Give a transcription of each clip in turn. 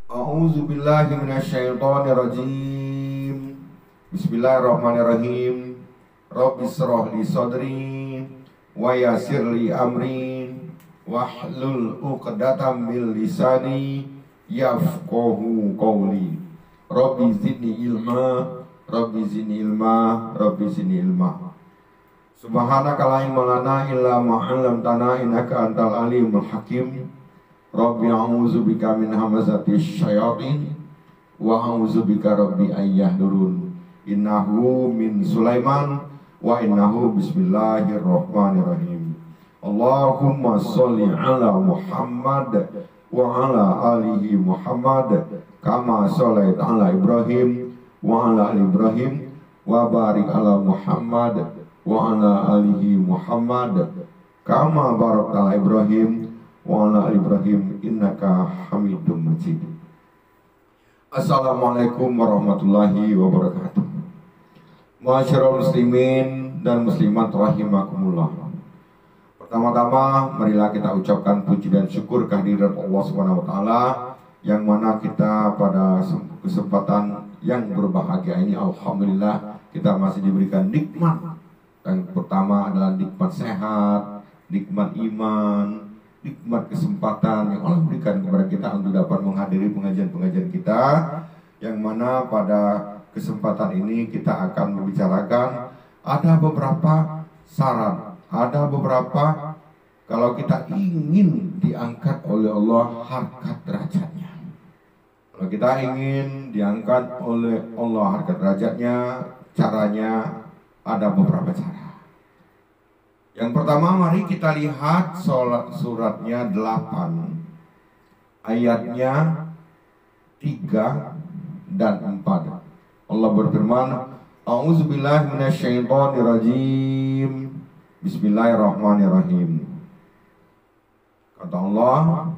A'udzu billahi minasyaitonir rajim. Bismillahirrahmanirrahim. Rabbi shrah li sadri wa yassir li amri wahlul 'uqdatam min lisani yafqahu qawli. Rabbi zidni ilma, Rabbi zidni ilma, Rabbi zidni ilma. Subhanaka la ilma lana illa ma 'allamtana innaka antal alimul hakim. Rabbi a'udzu bika min hamazatis syayatin wa a'udzu bika rabbi ayyahdurun. Innahu min Sulaiman wa innahu bismillahirrahmanirrahim. Allahumma sholli ala Muhammad wa ala alihi Muhammad kama shallaita ala Ibrahim wa ala ali Ibrahim wa barik ala Muhammad wa ala alihi Muhammad kama barakta ala Ibrahim wa ala ali Ibrahim innaka Hamidum Majid. Assalamualaikum warahmatullahi wabarakatuh. Ma'asyiral muslimin dan muslimat rahimakumullah. Pertama-tama marilah kita ucapkan puji dan syukur kehadirat Allah Subhanahu wa taala yang mana kita pada kesempatan yang berbahagia ini alhamdulillah kita masih diberikan nikmat. Yang pertama adalah nikmat sehat, nikmat iman, nikmat kesempatan yang Allah berikan kepada kita untuk dapat menghadiri pengajian-pengajian kita, yang mana pada kesempatan ini kita akan membicarakan ada beberapa syarat, ada beberapa kalau kita ingin diangkat oleh Allah harkat derajatnya. Kalau kita ingin diangkat oleh Allah harkat derajatnya, caranya ada beberapa cara. Yang pertama, mari kita lihat suratnya 8 ayatnya 3 dan 4. Allah berfirman, A'udzubillahi minasyaitonirrajim. Bismillahirrahmanirrahim. Kata Allah,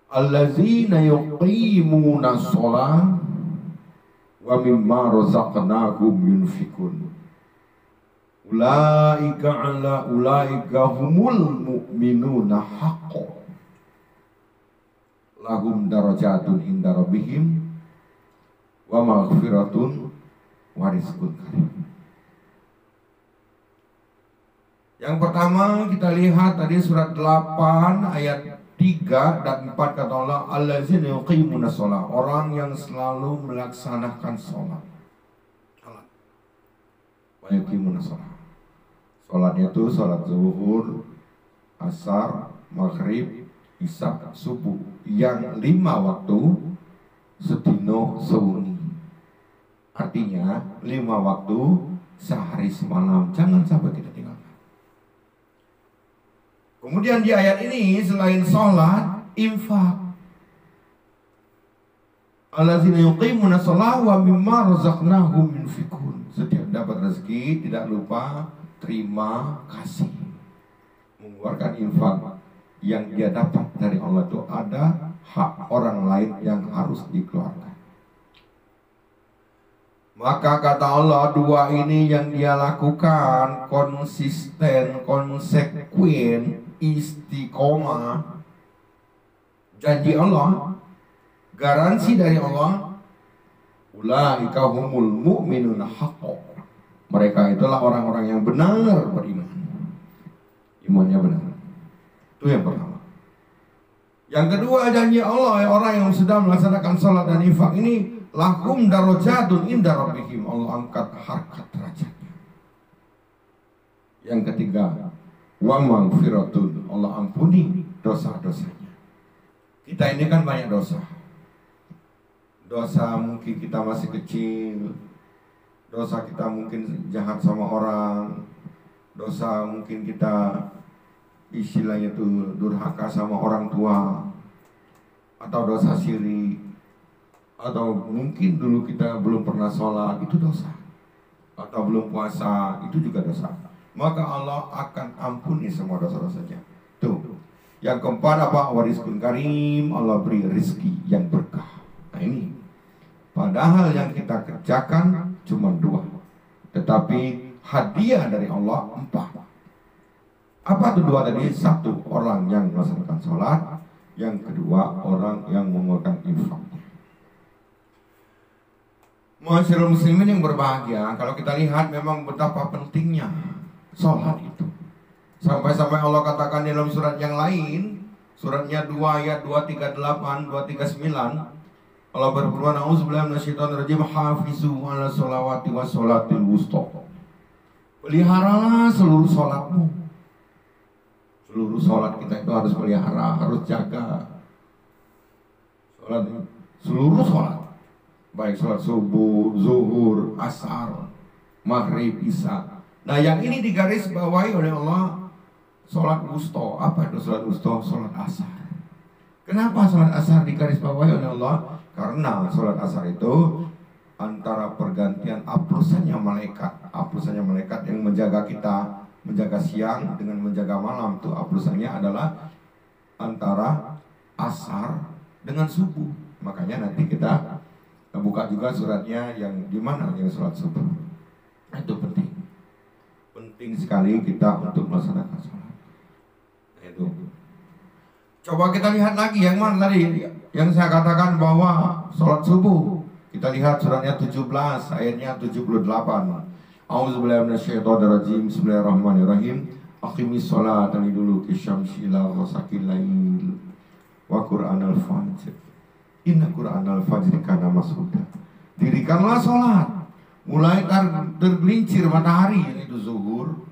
allazina yuqimuna shalah wa mimma razaqnahum yunfikun. Ulaika humul mu'minuna haqqan lahum darajatun inda rabbihim wa maghfiratun wa rizqun karim. Yang pertama kita lihat tadi surat 8 ayat 3 dan 4 kata Allah, allazina yuqimuna shalah, orang yang selalu melaksanakan salat. Wa yuqimuna shalah. Salatnya itu salat zuhur, asar, maghrib, isya, subuh, yang 5 waktu sedino sewengi. Artinya 5 waktu sehari semalam, jangan sampai kita tinggalkan. Kemudian di ayat ini selain salat, infak. Allazina yuqimuna shalah wa mimma razaqnahum yunfikun. Setiap dapat rezeki tidak lupa terima kasih, mengeluarkan infak yang dia dapat dari Allah. Itu ada hak orang lain yang harus dikeluarkan. Maka kata Allah, dua ini yang dia lakukan konsisten, konsekuen, istiqomah, janji Allah, garansi dari Allah, ulaika humul mu'minuna haqqan. Mereka itulah orang-orang yang benar beriman, imannya benar. Itu yang pertama. Yang kedua, janji Allah, orang yang sedang melaksanakan salat dan infak ini, lahum darajatun inda rabbihim, Allah angkat harkat derajatnya. Yang ketiga, wa maghfiratun, Allah ampuni dosa-dosanya. Kita ini kan banyak dosa. Dosa mungkin kita masih kecil, dosa kita mungkin jahat sama orang, dosa mungkin kita istilahnya itu durhaka sama orang tua, atau dosa syirik, atau mungkin dulu kita belum pernah sholat, itu dosa, atau belum puasa, itu juga dosa. Maka Allah akan ampuni semua dosa-dosanya. Tuh. Yang keempat apa? Warizqun karim, Allah beri rezeki yang berkah. Nah ini, padahal yang kita kerjakan cuma 2, tetapi hadiah dari Allah 4. Apa itu 2 tadi? 1, orang yang melaksanakan sholat. Yang kedua, orang yang mengeluarkan infak. Masyarul muslimin yang berbahagia, kalau kita lihat memang betapa pentingnya sholat itu. Sampai-sampai Allah katakan dalam surat yang lain, suratnya 2 ayat 238, 239, Allah berfirman, "A'udzubillahi minasyaitonirrajim, hafizu 'ala sholawati was sholatil wusta." Peliharalah seluruh sholatmu. Seluruh sholat kita itu harus pelihara, harus jaga. Sholat, seluruh sholat, baik sholat subuh, zuhur, asar, maghrib, isya. Nah, yang ini digaris bawahi oleh Allah, sholat wusta. Apa itu sholat wusta? Sholat asar. Kenapa sholat asar digaris bawahi oleh Allah? Karena sholat asar itu antara pergantian aplusannya malaikat yang menjaga kita, menjaga siang dengan menjaga malam, itu aplusannya adalah antara asar dengan subuh. Makanya nanti kita buka juga suratnya yang di mana yang sholat subuh. Itu penting sekali kita untuk melaksanakan sholat. Itu. Coba kita lihat lagi yang mana tadi yang saya katakan bahwa sholat subuh. Kita lihat suratnya 17 ayatnya 78. A'udzubillahi minasyaitonirrajim. Bismillahirrahmanirrahim. Aqimis sholata liduluki syamsi ila ghasaqil lail wa qur'anal fajr. Inna qur'anal fajri kana mashhuda. Dirikanlah sholat mulai tergelincir matahari, yaitu zuhur,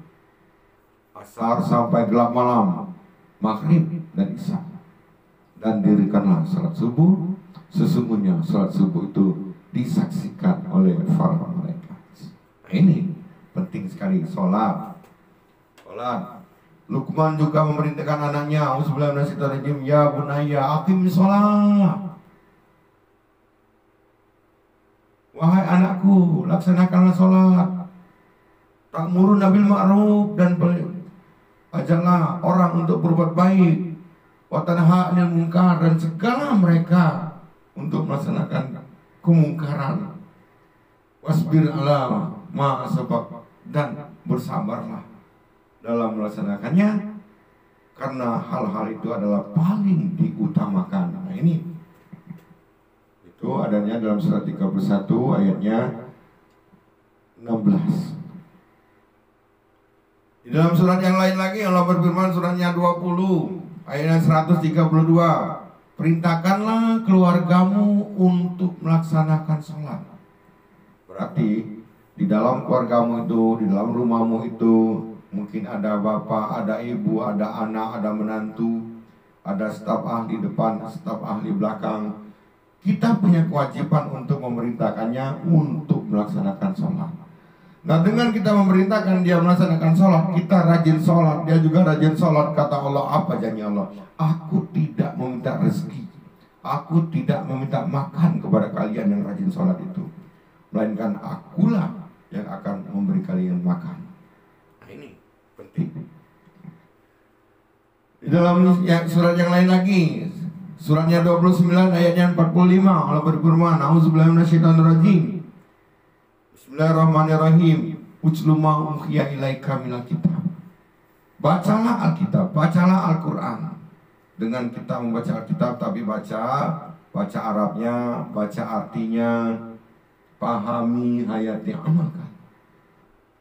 asar sampai gelap malam, maghrib dan isya. Dan dirikanlah sholat subuh, sesungguhnya sholat subuh itu disaksikan oleh para malaikat. Nah, ini penting sekali sholat. Luqman juga memerintahkan anaknya, "Auzubillahi minasyaitonirrajim, ya bunayya aqimis sholat." Wahai anakku, laksanakanlah sholat. Ta'muruna bil ma'ruf, dan ajarlah orang untuk berbuat baik. Wa tanha 'anil munkar, dan cegahlah mereka untuk melaksanakan kemungkaran. Wasbir ala ma asabak, dan bersabarlah dalam melaksanakannya, karena hal-hal itu adalah paling diutamakan. Nah, ini itu adanya dalam surat 31 ayatnya 16. Di dalam surat yang lain lagi Allah berfirman, suratnya 20 ayatnya 132, perintahkanlah keluargamu untuk melaksanakan sholat. Berarti di dalam keluargamu itu, di dalam rumahmu itu, mungkin ada bapak, ada ibu, ada anak, ada menantu, ada staf ahli depan, staf ahli belakang. Kita punya kewajiban untuk memerintahkannya untuk melaksanakan sholat. Nah, dengan kita memerintahkan dia melaksanakan sholat, kita rajin sholat, dia juga rajin sholat. Kata Allah, apa janji Allah? Aku tidak meminta rezeki, aku tidak meminta makan kepada kalian yang rajin sholat itu, melainkan akulah yang akan memberi kalian makan. Nah, ini penting. Di dalam surat yang lain lagi, suratnya 29 ayatnya 45, Allah berfirman, "A'udzubillahi minasyaitonirrajim. Bismillahirrahmanirrahim. Utslu ma uhiya ilaika minal kitab." Bacalah Alkitab, bacalah Al-Qur'an. Dengan kita membaca Alkitab, tapi baca Arabnya, baca artinya, pahami, hayati, amalkan.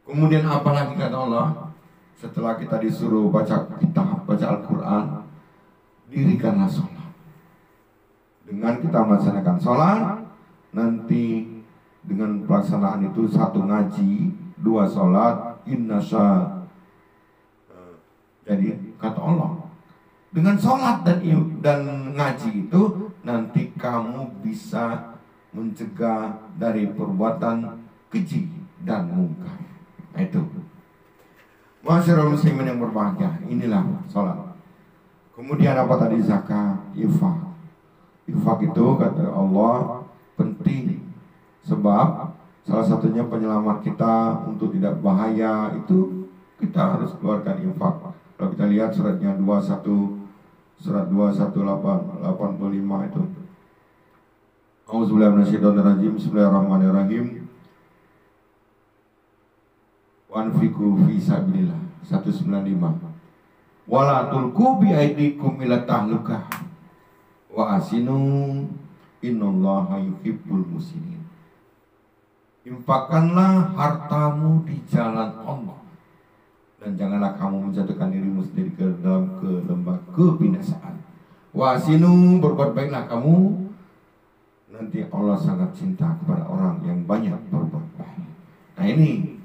Kemudian apa lagi kata Allah? Setelah kita disuruh baca kitab, baca Al-Quran, dirikanlah sholat. Dengan kita melaksanakan sholat, nanti dengan pelaksanaan itu, 1 ngaji, 2 sholat, innasya. Jadi kata Allah, dengan sholat dan ngaji itu, nanti kamu bisa mencegah dari perbuatan keji dan mungkar. Nah, itu. Masyarul muslimin yang berbahagia, inilah sholat. Kemudian apa tadi? Zakat, infak. Infak itu kata Allah penting, sebab salah satunya penyelamat kita untuk tidak bahaya itu kita harus keluarkan infak. Kalau kita lihat suratnya 21, surat 21885 itu. A'udzubillahi minasyaitonirrajim. Bismillahirrahmanirrahim. Wanfiqu fi sabilillah 195. Wala tulqu bi aidikum ila tahlukah wa asinu innallaha yuhibbul muslimin. Infakkanlah hartamu di jalan Allah, dan janganlah kamu menjatuhkan dirimu sendiri ke dalam lembah kebinasaan. Wasinu, berbuat baiklah kamu, nanti Allah sangat cinta kepada orang yang banyak berbuat baik. Nah ini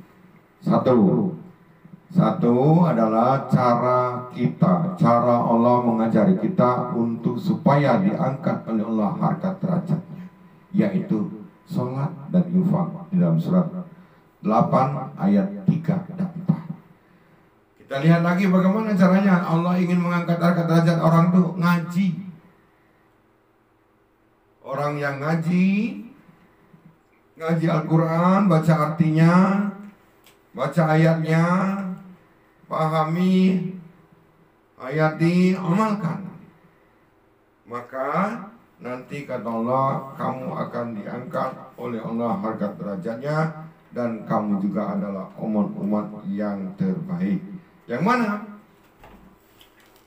satu adalah cara Allah mengajari kita untuk supaya diangkat oleh Allah harkat derajatnya, yaitu sholat dan infak di dalam surat 8 ayat 3 dan 4. Kita lihat lagi bagaimana caranya Allah ingin mengangkat harkat derajat orang itu ngaji. Orang yang ngaji Al-Quran, baca artinya, baca ayatnya, pahami ayat, diamalkan, maka nanti kata Allah kamu akan diangkat oleh Allah harkat derajatnya, dan kamu juga adalah umat yang terbaik. Yang mana?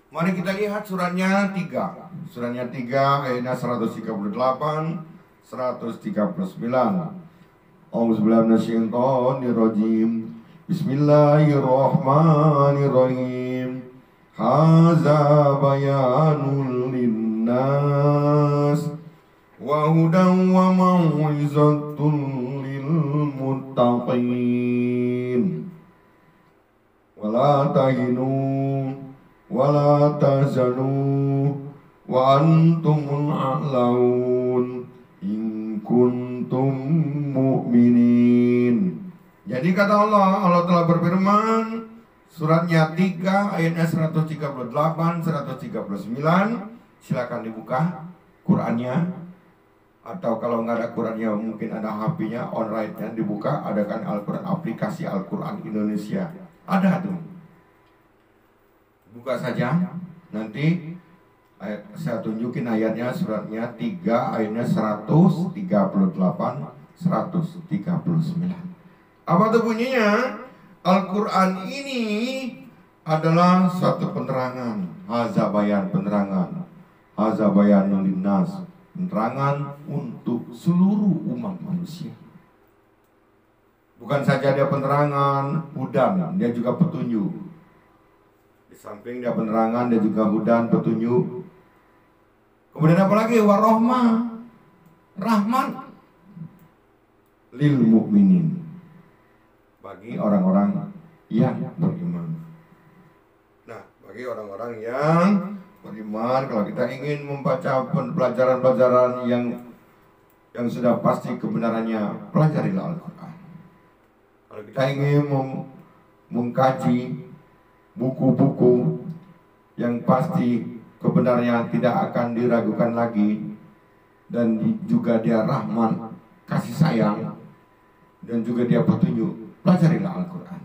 Mari kita lihat suratnya 3 ayatnya 138 139. Auzubillahi minasyaitonirrajim. Bismillahirrahmanirrahim. Haza bayanul linnas wa hudan wa mau'izatul lil muttaqin. Wala tahinu wala tahzanu wa antumul a'laun in kuntum mu'minin. Jadi kata Allah telah berfirman, suratnya 3 ayatnya 138 139. Silakan dibuka Qurannya, atau kalau nggak ada Qurannya mungkin ada HP-nya, online-nya dibuka. Ada kan Al-Quran, aplikasi Al-Quran Indonesia ada tuh, buka saja. Nanti saya tunjukin ayatnya, suratnya 3 ayatnya 138 139. Apa tuh bunyinya? Al-Quran ini adalah suatu penerangan. Haza bayan, penerangan. Haza bayanul linnas, penerangan untuk seluruh umat manusia. Bukan saja dia penerangan, hudan, dia juga petunjuk. Di samping dia penerangan, dia juga hudan, petunjuk. Kemudian apa lagi? Warahmah, rahmat lil mu'minin, bagi orang-orang yang beriman. Nah, bagi orang-orang yang beriman, kalau kita ingin membaca pelajaran-pelajaran yang sudah pasti kebenarannya, pelajarilah Al-Quran. Kalau kita ingin mengkaji buku-buku yang pasti kebenarannya tidak akan diragukan lagi, dan juga dia rahman, kasih sayang, dan juga dia petunjuk, pelajarilah Al-Quran.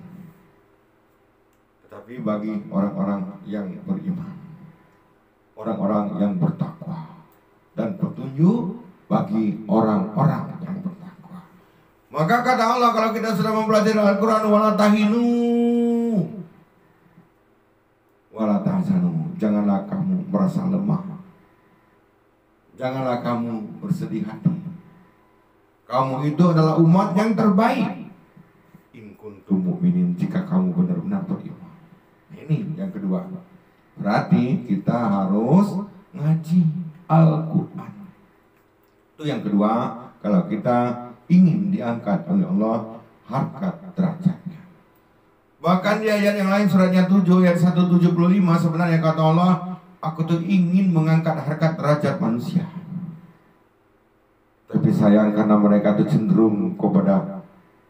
Tetapi bagi orang-orang yang beriman, orang-orang yang bertakwa, dan petunjuk bagi orang-orang yang bertakwa. Maka kata Allah, kalau kita sudah mempelajari Al-Quran, wala tahinu wala tahzanu, janganlah kamu merasa lemah, janganlah kamu bersedih hati. Kamu itu adalah umat yang terbaik, in kuntum mu'minin, jika kamu benar-benar beriman. Ini yang kedua. Berarti kita harus ngaji Al-Quran. Itu yang kedua, kalau kita ingin diangkat oleh Allah harkat derajatnya. Bahkan di ayat yang lain, suratnya 7 ayat 175, sebenarnya kata Allah, aku tuh ingin mengangkat harkat derajat manusia. Tapi sayang, karena mereka itu cenderung kepada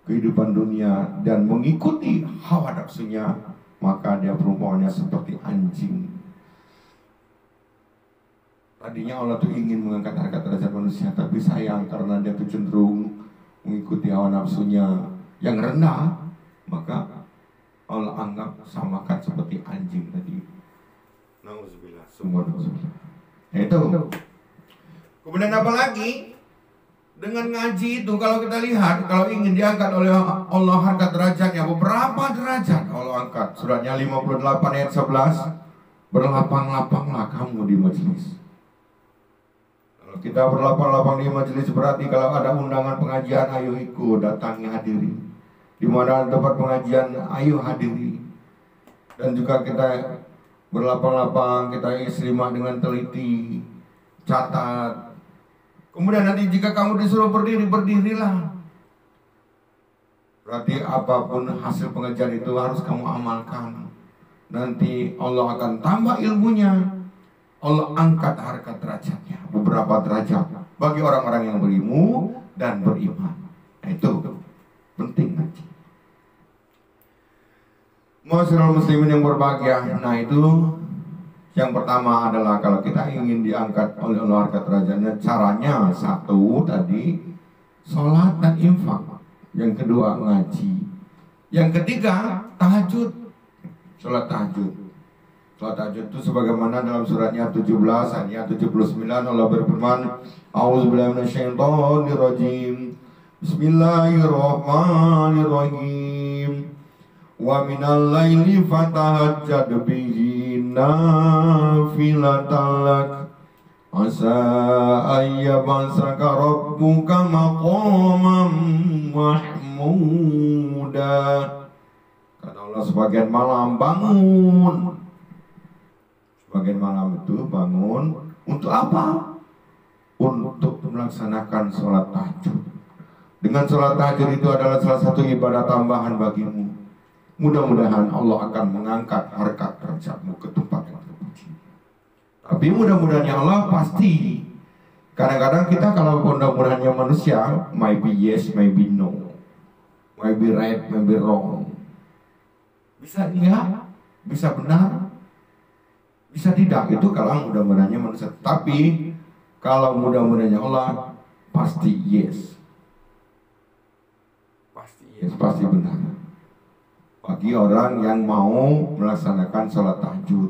kehidupan dunia dan mengikuti hawa nafsunya, maka dia perumpamannya seperti anjing. Tadinya Allah tuh ingin mengangkat harkat derajat manusia, tapi sayang karena dia tuh cenderung mengikuti hawa nafsunya yang rendah, maka Allah anggap samakan seperti anjing tadi. Nauzubillah, semua nauzubillah. Itu. Kemudian apa lagi? Dengan ngaji itu, kalau kita lihat, kalau ingin diangkat oleh Allah harkat derajatnya, beberapa derajat Allah angkat. Suratnya 58 ayat 11, berlapang-lapanglah kamu di majelis. Kalau Kita berlapang-lapang di majelis, berarti kalau ada undangan pengajian, ayo ikut, datangi, hadiri. Di mana tempat pengajian, ayo hadiri. Dan juga kita berlapang-lapang, kita simak dengan teliti, catat. Kemudian nanti jika kamu disuruh berdiri, berdirilah. Berarti apapun hasil pengajian itu harus kamu amalkan. Nanti Allah akan tambah ilmunya. Allah angkat harkat derajatnya beberapa derajat bagi orang-orang yang berilmu dan beriman. Nah, itu penting nanti. Masyarakat muslimin yang berbahagia. Nah, itu yang pertama adalah kalau kita ingin diangkat oleh Allah harkat derajatnya, caranya satu tadi sholat dan infak. Yang kedua ngaji. Yang ketiga tahajud. Sholat tahajud. Sholat tahajud itu sebagaimana dalam suratnya 17 ayat 79 Allah berfirman, A'udzubillahi minasyaitonirrajim. Bismillahirrahmanirrahim. Wa minal laili fatahajjad bihi nafilatan lak asa ayyabasaka rabbuka maqaman mahmuda. Kata Allah, sebagian malam bangun. Sebagian malam itu bangun untuk apa? Untuk melaksanakan sholat tahajud. Dengan sholat tahajud itu adalah salah satu ibadah tambahan bagimu. Mudah-mudahan Allah akan mengangkat harkat derajatmu ke tempat yang terpuji. Tapi mudah-mudahannya Allah pasti. Kadang-kadang kita kalau mudah-mudahannya manusia, maybe yes, maybe no, maybe right, maybe wrong. Bisa iya, bisa benar, bisa tidak. Itu kalau mudah-mudahannya manusia. Tapi kalau mudah-mudahannya Allah, pasti yes. Pasti yes, pasti benar. Bagi orang yang mau melaksanakan sholat tahajud.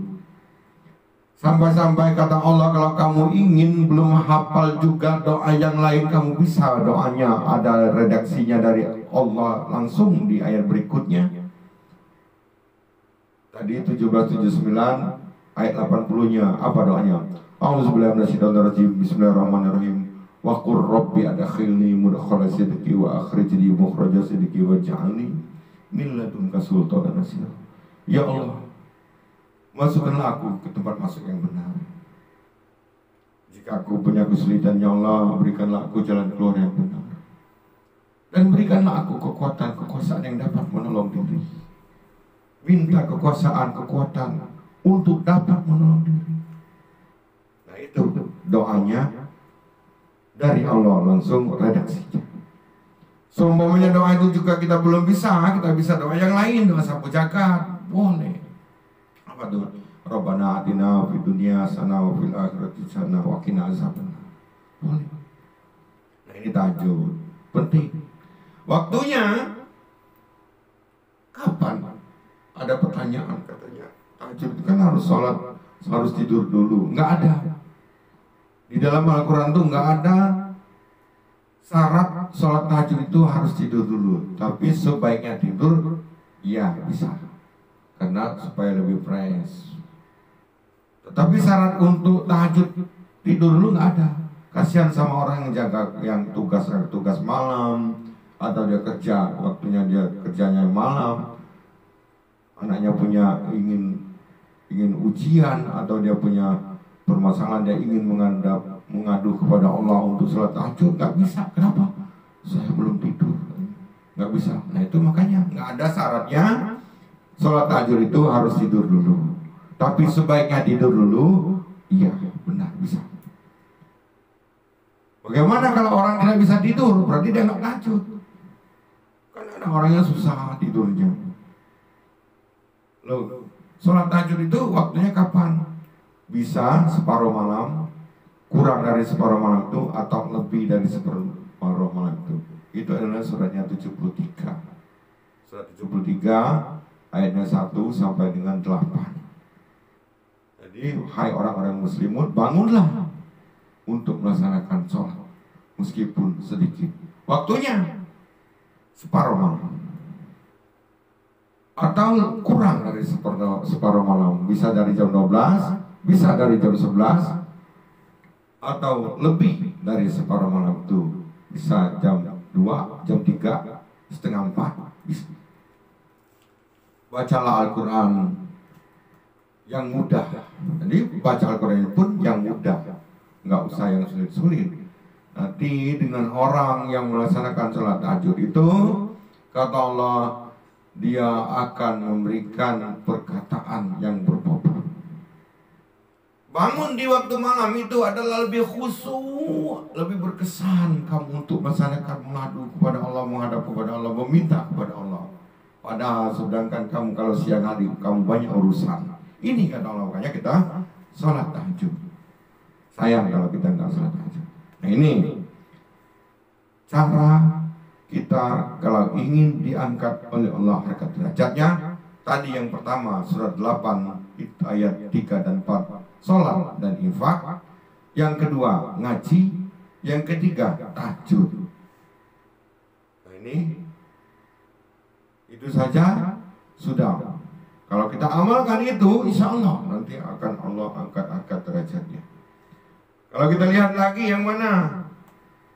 Sampai-sampai kata Allah, kalau kamu ingin belum hafal juga doa yang lain, kamu bisa doanya. Ada redaksinya dari Allah langsung di ayat berikutnya. Tadi 1779 ayat 80-nya apa doanya? A'udzubillahi minasyaitonirrajim. Bismillahirrahmanirrahim. Wa qur rabbi adkhilni mudkhala sidqi wa akhrijni mukhraja sidqi waj'alni min ladunka sultanan nasir. Ya Allah, masukkanlah aku ke tempat masuk yang benar. Jika aku punya kesulitan, ya Allah, berikanlah aku jalan keluar yang benar. Dan berikanlah aku kekuatan, kekuasaan yang dapat menolong diri. Minta kekuasaan, kekuatan untuk dapat menolong diri. Nah, itu doanya dari Allah langsung redaksinya. Seumpamanya doa itu juga kita belum bisa, kita bisa doa yang lain, doa sapu jagat, boleh. Apa tuh? Rabbana atina fid dunya hasanah wa fil akhirati hasanah wa qina azabannar. Boleh. Nah, ini tahajud penting. Waktunya kapan? Ada pertanyaan katanya. Tahajud itu kan harus sholat, harus tidur dulu. Enggak ada. Di dalam Al-Quran tuh enggak ada syarat sholat tahajud itu harus tidur dulu. Tapi sebaiknya tidur, ya bisa. Karena supaya lebih fresh. Tetapi syarat untuk tahajud tidur dulu nggak ada. Kasihan sama orang yang jaga, yang tugas malam, atau dia kerja, waktunya dia kerjanya malam. Anaknya punya ingin ujian, atau dia punya permasalahan, dia ingin mengadu kepada Allah untuk sholat tahajud, nggak bisa. Kenapa? Saya belum tidur, nggak bisa. Nah, itu makanya nggak ada syaratnya sholat tahajud itu harus tidur dulu. Tapi sebaiknya tidur dulu, iya benar bisa. Bagaimana kalau orang tidak bisa tidur? Berarti dia nggak tahajud. Kan ada orang yang susah tidurnya. Loh, sholat tahajud itu waktunya kapan? Bisa separuh malam, kurang dari separuh malam itu, atau lebih dari separuh malam itu. Itu adalah suratnya 73. Surat 73 ayatnya 1 sampai dengan 8. Jadi, hai orang-orang muslimun, bangunlah untuk melaksanakan sholat, meskipun sedikit. Waktunya separuh malam, atau kurang dari separuh malam. Bisa dari jam 12, bisa dari jam 11, atau lebih dari separuh malam itu, bisa jam 2, jam 3, setengah 4, bisa. Bacalah Al-Quran yang mudah. Jadi baca Al-Quran pun yang mudah, nggak usah yang sulit-sulit. Nanti dengan orang yang melaksanakan sholat tahajud itu, kata Allah, dia akan memberikan perkataan yang berbobot. Bangun di waktu malam itu adalah lebih khusyuk, lebih berkesan kamu untuk melaksanakan mengadu kepada Allah, menghadap kepada Allah, meminta kepada Allah. Padahal sedangkan kamu kalau siang hari kamu banyak urusan. Ini kata Allah, makanya kita sholat tahajud. Sayang kalau kita nggak sholat tahajud. Nah ini cara kita kalau ingin diangkat oleh Allah harkat derajatnya. Tadi yang pertama surat 8 ayat 3 dan 4, sholat dan infak. Yang kedua ngaji. Yang ketiga tahajud. Nah ini itu saja sudah. Kalau kita amalkan itu, insya Allah nanti akan Allah angkat derajatnya. Kalau kita lihat lagi yang mana?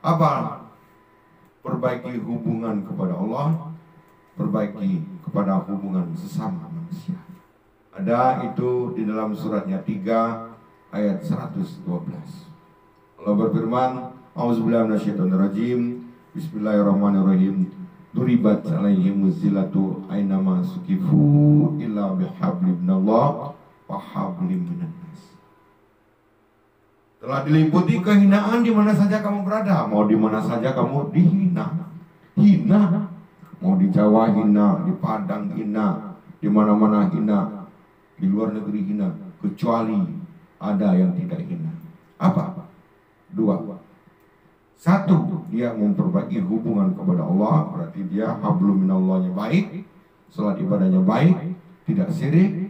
Apa? Perbaiki hubungan kepada Allah, perbaiki kepada hubungan sesama manusia. Ada itu di dalam suratnya 3 ayat 112. Allah berfirman, A'udzubillahi minasyaitonirrajim. Bismillahirrahmanirrahim. Duribat alaihim zillatu ainama sukifu illa bihablin minallah wa hablim minan nas. Telah diliputi kehinaan di mana saja kamu berada. Mau di mana saja kamu dihina. Hina. Mau di Jawa hina, di Padang hina, di mana-mana hina, di luar negeri hina, kecuali ada yang tidak hina. Apa? 2. 1, dia memperbaiki hubungan kepada Allah, berarti dia hablum minallahnya baik, salat ibadahnya baik, tidak syirik.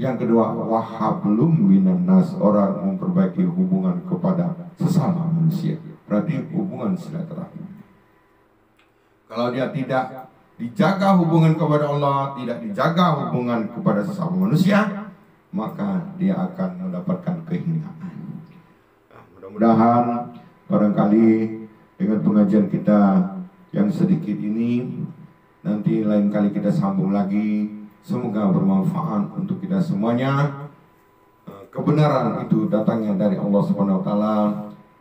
Yang kedua, wahablum minan nas, orang memperbaiki hubungan kepada sesama manusia, berarti hubungan silaturahmi. Kalau dia tidak dijaga hubungan kepada Allah, tidak dijaga hubungan kepada sesama manusia, maka dia akan mendapatkan kehinaan. Nah, mudah-mudahan barangkali dengan pengajian kita yang sedikit ini, nanti lain kali kita sambung lagi. Semoga bermanfaat untuk kita semuanya. Kebenaran itu datangnya dari Allah Subhanahu wa taala,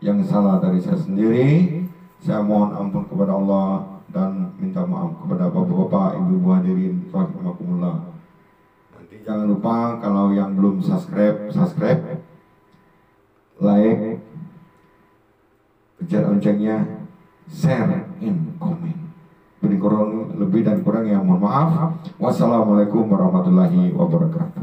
yang salah dari saya sendiri. Saya mohon ampun kepada Allah dan minta maaf kepada bapak-bapak, ibu-ibu hadirin rahimakumullah. Nanti jangan lupa kalau yang belum subscribe, like, pencet loncengnya, share, and comment. Lebih dan kurang yang mohon maaf. Wassalamualaikum warahmatullahi wabarakatuh.